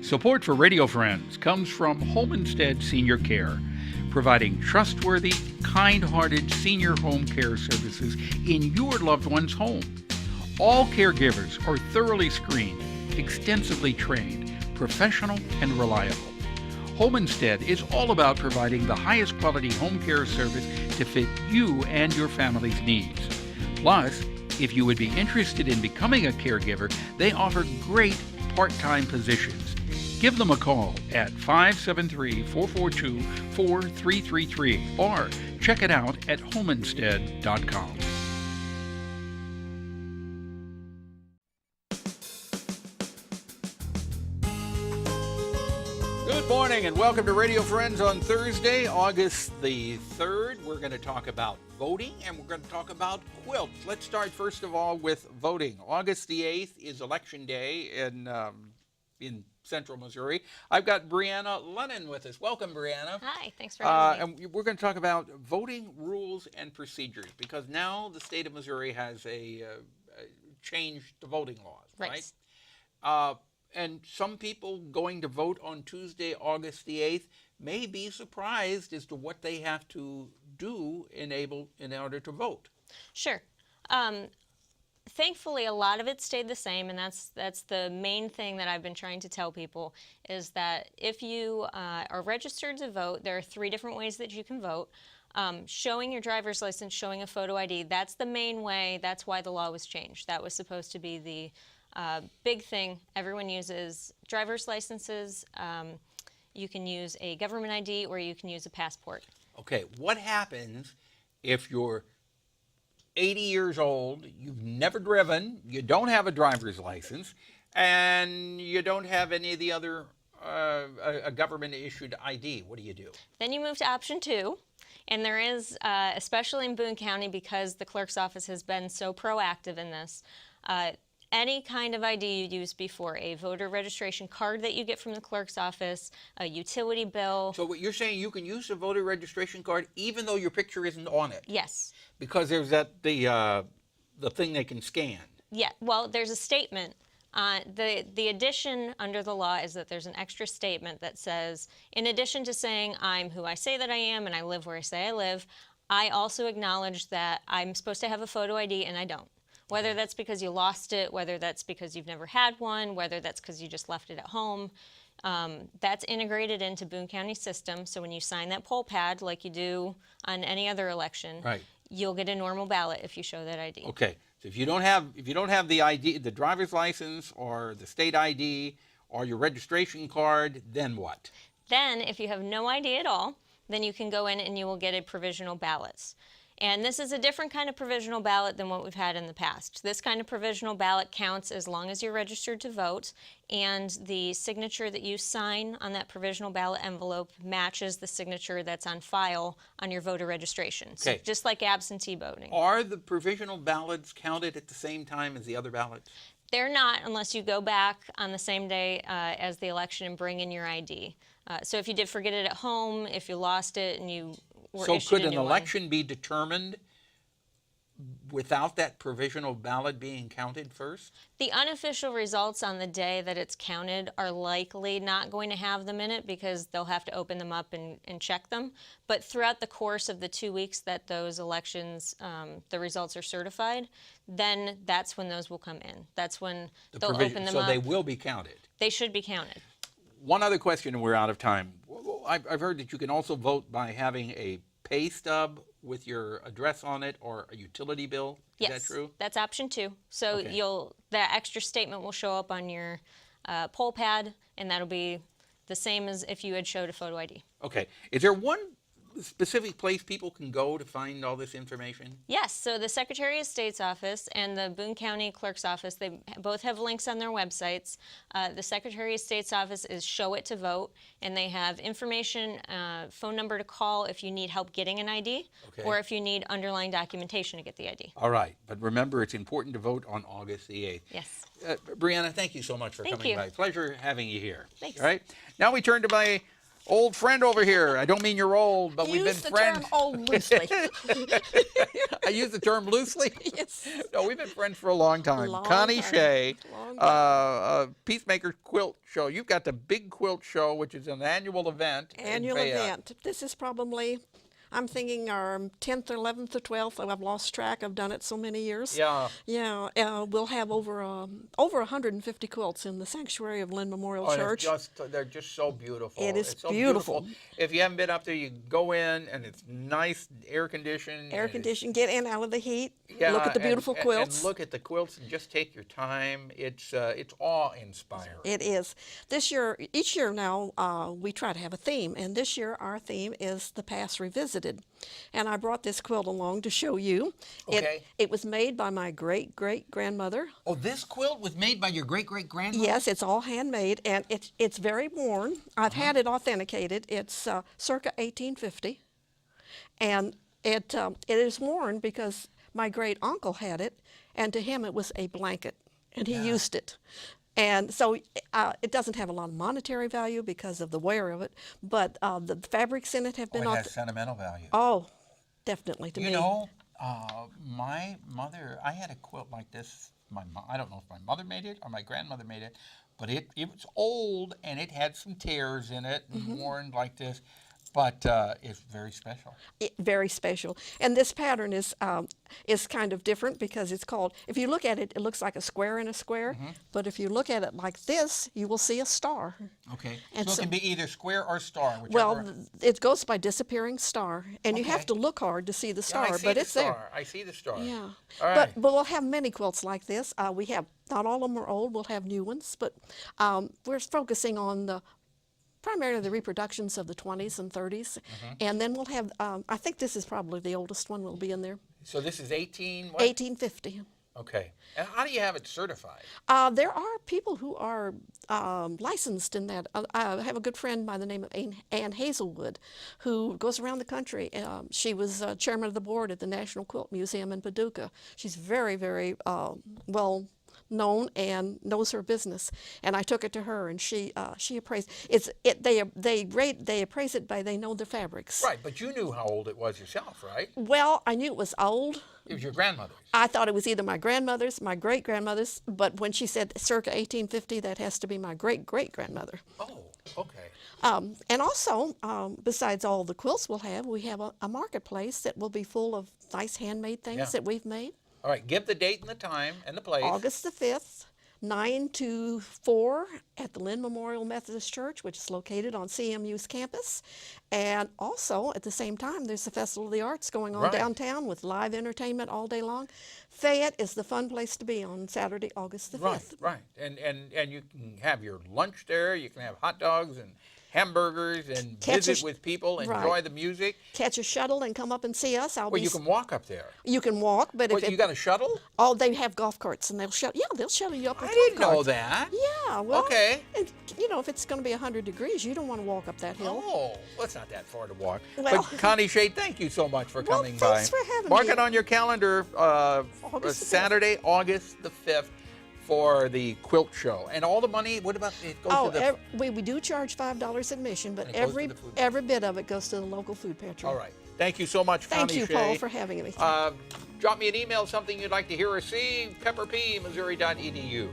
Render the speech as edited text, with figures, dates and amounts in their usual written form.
Support for Radio Friends comes from Homestead Senior Care, providing trustworthy, kind-hearted senior home care services in your loved one's home. All caregivers are thoroughly screened, extensively trained, professional, and reliable. Homestead is all about providing the highest quality home care service to fit you and your family's needs. Plus, if you would be interested in becoming a caregiver, they offer great part-time positions. Give them a call at 573-442-4333 or check it out at homestead.com. Good morning and welcome to Radio Friends on Thursday, August the 3rd. We're going to talk about voting and we're going to talk about quilts. Let's start first of all with voting. August the 8th is Election Day in Central Missouri. I've got Brianna Lennon with us. Welcome, Brianna. Hi, thanks for having me. And we're going to talk about voting rules and procedures because now the state of Missouri has changed the voting laws, right? And some people going to vote on Tuesday, August the 8th, may be surprised as to what they have to do in order to vote. Sure. Thankfully, a lot of it stayed the same, and that's the main thing that I've been trying to tell people, is that if you are registered to vote, there are 3 different ways that you can vote. Showing your driver's license, showing a photo ID, that's the main way. That's why the law was changed. That was supposed to be the big thing. Everyone uses driver's licenses. You can use a government ID or you can use a passport. Okay, what happens if you're 80 years old, you've never driven, you don't have a driver's license, and you don't have any of the other a government-issued ID? What do you do? Then you move to option 2. And there is, especially in Boone County, because the clerk's office has been so proactive in this, any kind of ID you used before, a voter registration card that you get from the clerk's office, a utility bill. So what you're saying, you can use a voter registration card even though your picture isn't on it? Yes. Because there's the thing they can scan. Yeah, well, there's a statement. The addition under the law is that there's an extra statement that says, in addition to saying I'm who I say that I am and I live where I say I live, I also acknowledge that I'm supposed to have a photo ID and I don't. Whether that's because you lost it, whether that's because you've never had one, whether that's because you just left it at home. That's integrated into Boone County system. So when you sign that poll pad like you do on any other election, right, you'll get a normal ballot if you show that ID. Okay. So if you don't have the ID, the driver's license or the state ID or your registration card, then what? Then if you have no ID at all, then you can go in and you will get a provisional ballot. And this is a different kind of provisional ballot than what we've had in the past. This kind of provisional ballot counts as long as you're registered to vote, and the signature that you sign on that provisional ballot envelope matches the signature that's on file on your voter registration. Okay. So just like absentee voting. Are the provisional ballots counted at the same time as the other ballots? They're not unless you go back on the same day as the election and bring in your ID. So if you did forget it at home, if you lost it and you So could an election be determined without that provisional ballot being counted first? The unofficial results on the day that it's counted are likely not going to have them in it because they'll have to open them up and check them. But throughout the course of the 2 weeks that those elections, the results are certified, then that's when those will come in. That's when they'll open them up. So they will be counted? They should be counted. One other question, and we're out of time. I've heard that you can also vote by having a pay stub with your address on it or a utility bill. Is that true? Yes, that's option 2. So that extra statement will show up on your poll pad, and that'll be the same as if you had showed a photo ID. Okay. Is there one specific place people can go to find all this information? Yes, so the Secretary of State's office and the Boone County Clerk's office, they both have links on their websites. The Secretary of State's office is Show It to Vote, and they have information, phone number to call if you need help getting an ID, or if you need underlying documentation to get the ID. All right, but remember, it's important to vote on August the 8th. Yes. Brianna, thank you so much for coming by. Pleasure having you here. Thanks. All right, now we turn to my old friend over here. I don't mean you're old, but we've been Use the friends. term old loosely. I use the term loosely. Yes. No, we've been friends for a long time. Long Connie time. Shay, Long time. Peacemakers Quilt Show. You've got the big quilt show, which is an annual event. in Annual Fayette. event. This is probably, I'm thinking our 10th or 11th or 12th. I've lost track. I've done it so many years. Yeah. Yeah. We'll have over 150 quilts in the sanctuary of Linn Memorial Oh, Church. they're just so beautiful. It is It's so beautiful. If you haven't been up there, you go in, and it's nice, air conditioned. Air conditioned. Get in out of the heat. Yeah, Look at the beautiful quilts. And look at the quilts and just take your time. It's awe-inspiring. It is. This year, each year now, we try to have a theme, and this year our theme is the past revisited. And I brought this quilt along to show you. Okay. It was made by my great-great-grandmother. Oh, this quilt was made by your great-great-grandmother? Yes, it's all handmade, and it's very worn. I've had it authenticated. It's circa 1850, and it is worn because my great-uncle had it, and to him it was a blanket, and he used it. And so it doesn't have a lot of monetary value because of the wear of it, but the fabrics in it have been... It has sentimental value. Oh, definitely to me. You know, my mother, I had a quilt like this. I don't know if my mother made it or my grandmother made it, but it was old and it had some tears in it and worn like this, but it's very special. Very special. And this pattern is kind of different because it's called, if you look at it, it looks like a square in a square, but if you look at it like this, you will see a star. Okay, And so it so- can be either square or star, whichever. Well, it goes by disappearing star, and you have Okay. to look hard to see the Yeah, I star, see but the it's star. there. I see the star. Yeah. All right. But we'll have many quilts like this. We have, not all of them are old, we'll have new ones, but we're focusing on primarily the reproductions of the 20s and 30s. And then we'll have, I think this is probably the oldest one will be in there, So this is 18 what? 1850. Okay. And how do you have it certified? There are people who are licensed in that. I have a good friend by the name of Ann Hazelwood who goes around the country. She was chairman of the board at the National Quilt Museum in Paducah. She's very, very well known and knows her business. And I took it to her, and she appraised they appraise it by they know the fabrics. Right, but you knew how old it was yourself, right? Well, I knew it was old. It was your grandmother's. I thought it was either my grandmother's, my great-grandmother's, but when she said circa 1850, that has to be my great-great-grandmother. Oh, okay. And also, besides all the quilts we have a marketplace that will be full of nice handmade things Yeah. that we've made. All right, give the date and the time and the place. August the 5th, 9 to 4 at the Linn Memorial Methodist Church, which is located on CMU's campus. And also, at the same time, there's the Festival of the Arts going on Right. downtown with live entertainment all day long. Fayette is the fun place to be on Saturday, August the 5th. Right. And you can have your lunch there. You can have hot dogs and hamburgers and Catch visit a- with people, right. enjoy the music. Catch a shuttle and come up and see us. Well, you can walk up there. You can walk, but What, if you got a shuttle? oh, they have golf carts and they'll shuttle you up with I golf didn't know carts. that. Yeah, well, Okay. and, you know, if it's going to be 100 degrees, you don't want to walk up that hill. Oh, well, it's not that far to walk. Well- But Connie Shay, thank you so much for Well, coming thanks by. for having Mark me. it on your calendar, August the 5th. Saturday, August the 5th, for the quilt show. And all the money, what about it goes to the... we do charge $5 admission, but And it goes to every the food every bit of it goes to the local food pantry. All right. Thank you so much, Thank Connie you, Shay. Paul, for having me. Drop me an email, something you'd like to hear or see, pepperp, Missouri.edu.